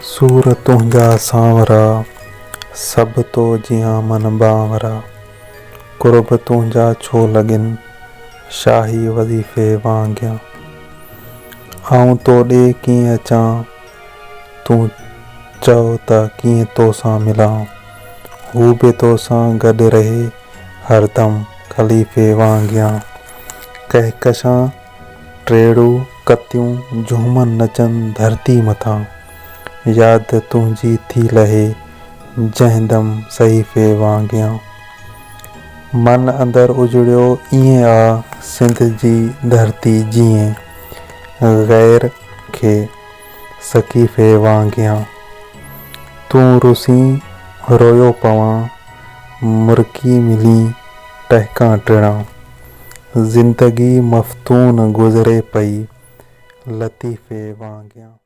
सूर तुंहिंजा सांवरा सभु तो जियां मन बांवरा। कुर्ब तुंहिंजा छो लॻनि शाही वज़ीफ़े वांगिया। आऊं तोॾे कीअं अचां तूं चओ त कीअं तोसां मिलां। हू बि तोसां गॾु रहे हरदम ख़लीफ़े वांगिया। कहकशां टेड़ू कतियूं झूमन नचनि धरती मथां। यादि तुंहिंजी थी लहे जंहिंदम सहीफ़े वांगिया। मन अंदरि उजड़ियो ईअं आ सिंध जी धरती जीअं ग़ैर खे सकीफ़े वांगिया। तूं रुसी रोयो पवां मुर्की मिली टहिकां टिणां। ज़िंदगी मफ़्तून गुज़रे पई लतीफ़े वांगिया।